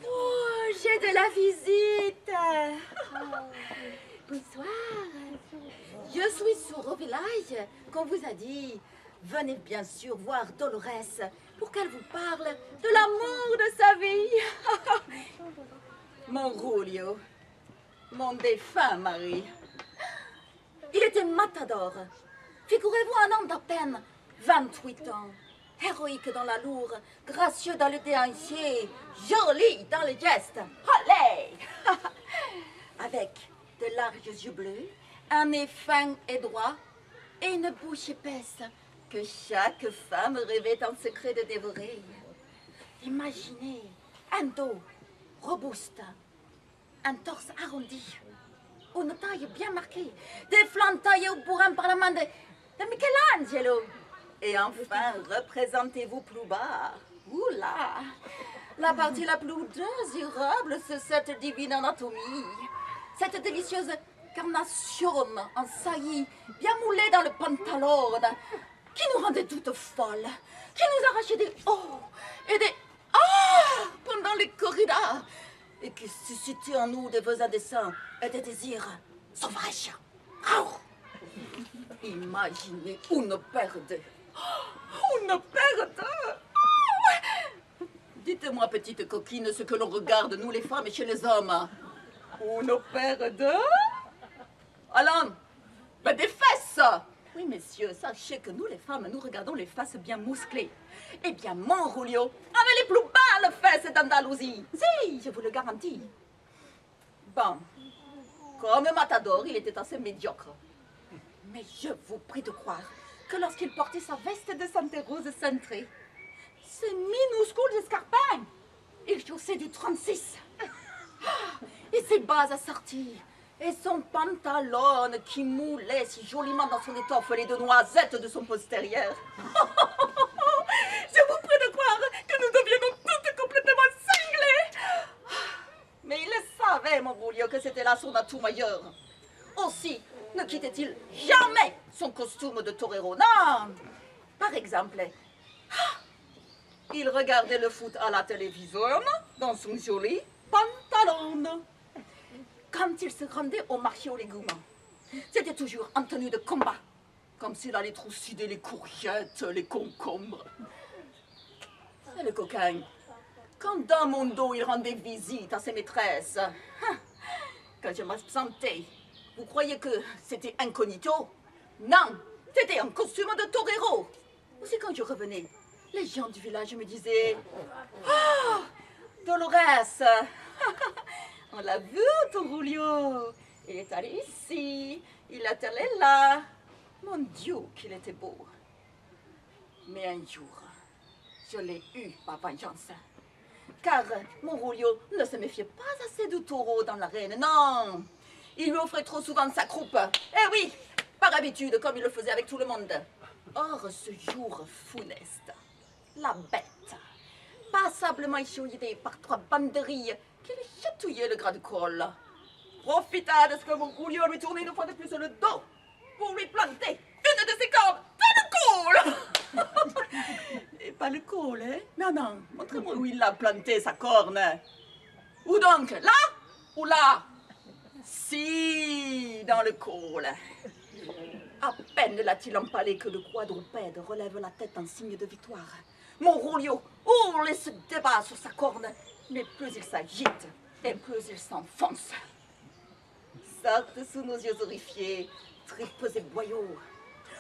Oh, j'ai de la visite. Bonsoir. Je suis sur au village qu'on vous a dit. Venez bien sûr voir Dolores pour qu'elle vous parle de l'amour de sa vie. Mon Julio, mon défunt mari. Il était matador. Figurez-vous un homme d'à peine 28 ans. Héroïque dans la lourde, gracieux dans le déhanché, joli dans le geste. Allez! Avec de larges yeux bleus, un nez fin et droit et une bouche épaisse que chaque femme rêvait en secret de dévorer. Imaginez un dos robuste, un torse arrondi, une taille bien marquée, des flancs taillés au bourrin par la main de Michelangelo. Et enfin, représentez-vous plus bas. Oula! La partie la plus désirable, c'est cette divine anatomie. Cette délicieuse carnation en saillie, bien moulée dans le pantalon, qui nous rendait toutes folles, qui nous arrachait des oh et des ah pendant les corridas, et qui suscitait en nous des besoins indécents et des désirs sauvages. Oh. Imaginez une perte. Une perte. Oh. Dites-moi, petite coquine, ce que l'on regarde, nous les femmes, chez les hommes. Une perte. Allons, ben des fesses. Oui, messieurs, sachez que nous les femmes, nous regardons les fesses bien musclées. Eh bien, mon Julio avait les plus belles fesses d'Andalousie. Si, je vous le garantis. Bon, comme matador, il était assez médiocre. Mais je vous prie de croire que lorsqu'il portait sa veste de santé rose cintrée, ses minuscules escarpins, il chaussait du 36. Et ses bas assortis, et son pantalon qui moulait si joliment dans son étoffe les deux noisettes de son postérieur. Je vous prie de croire que nous deviendrons toutes complètement cinglées. Mais il le savait, mon Julio, que c'était là son atout majeur. Aussi, ne quittait-il jamais son costume de torero. Non! Par exemple, il regardait le foot à la télévision dans son joli pantalon. Quand il se rendait au marché aux légumes, c'était toujours en tenue de combat, comme s'il allait trucider les courgettes, les concombres. Et le coquin, quand dans mon dos il rendait visite à ses maîtresses, quand je m'absentais, vous croyez que c'était incognito? Non, c'était un costume de torero. Aussi quand je revenais, les gens du village me disaient « Oh, Dolores, on l'a vu ton Julio, il est allé ici, il est allé là. Mon Dieu, qu'il était beau. » Mais un jour, je l'ai eu, ma vengeance. Car mon Julio ne se méfiait pas assez du taureau dans l'arène, non. Il lui offrait trop souvent sa croupe. Eh oui, par habitude, comme il le faisait avec tout le monde. Or, ce jour funeste, la bête, passablement échaudée par trois banderilles qui lui chatouillaient le gras du col, profita de ce que mon Julio lui tournait une fois de plus le dos pour lui planter une de ses cornes dans le col. Et pas le col, hein? Non, non, montrez-moi où il a planté sa corne. Où donc? Là ou là? Si, dans le col. À peine l'a-t-il empalé que le quadrupède relève la tête en signe de victoire. Mon Julio hurle et se débat sur sa corne, mais plus il s'agite et plus il s'enfonce. Sortent sous nos yeux horrifiés, tripes et boyaux.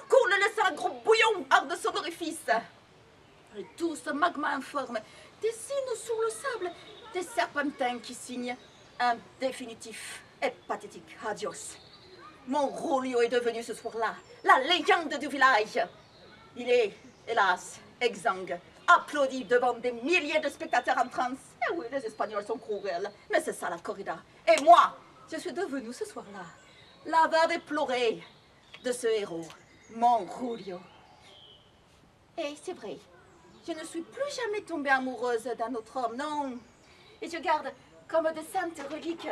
Coule le sang gros bouillon hors de son orifice. Et tout ce magma informe dessine sur le sable des serpentins qui signent un définitif et pathétique adios. Mon Julio est devenu ce soir-là la légende du village. Il est, hélas, exsangue, applaudi devant des milliers de spectateurs en transe. Eh oui, les Espagnols sont cruels, mais c'est ça la corrida. Et moi, je suis devenue ce soir-là la veuve éplorée de ce héros, mon Julio. Et c'est vrai, je ne suis plus jamais tombée amoureuse d'un autre homme, non. Et je garde comme de saintes reliques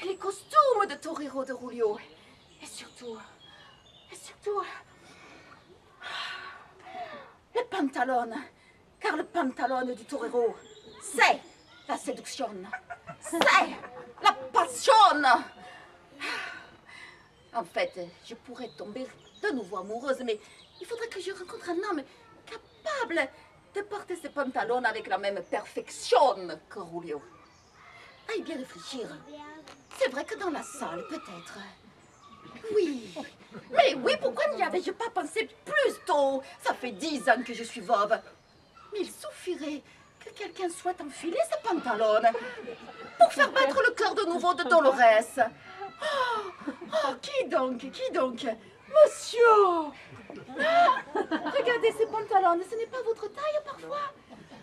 les costumes de torero de Julio. Et surtout, les pantalons Car le pantalon du torero, c'est la séduction. C'est la passion. En fait, je pourrais tomber de nouveau amoureuse, mais il faudrait que je rencontre un homme capable de porter ce pantalon avec la même perfection que Julio. Aïe bien réfléchir. C'est vrai que dans la salle, peut-être. Oui. Mais oui, pourquoi n'y avais-je pas pensé plus tôt? Ça fait 10 ans que je suis veuve. Mais il suffirait que quelqu'un souhaite enfiler ce pantalon pour faire battre le cœur de nouveau de Dolores. Oh, qui donc? Qui donc? Monsieur! Regardez ces pantalons, ce n'est pas votre taille parfois?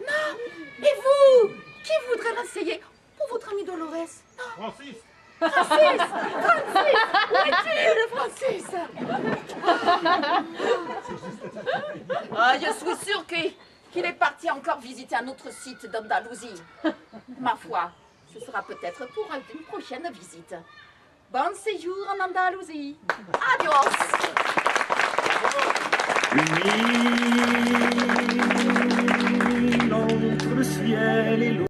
Non. Et vous? Qui voudrait l'essayer pour votre ami Dolores? Non. Francis! Francis! Francis! Où est-il, Francis? Ah, je suis sûre qu'il est parti encore visiter un autre site d'Andalousie. Ma foi, ce sera peut-être pour une prochaine visite. Bon séjour en Andalousie. Adios! Une île entre le ciel et l'eau.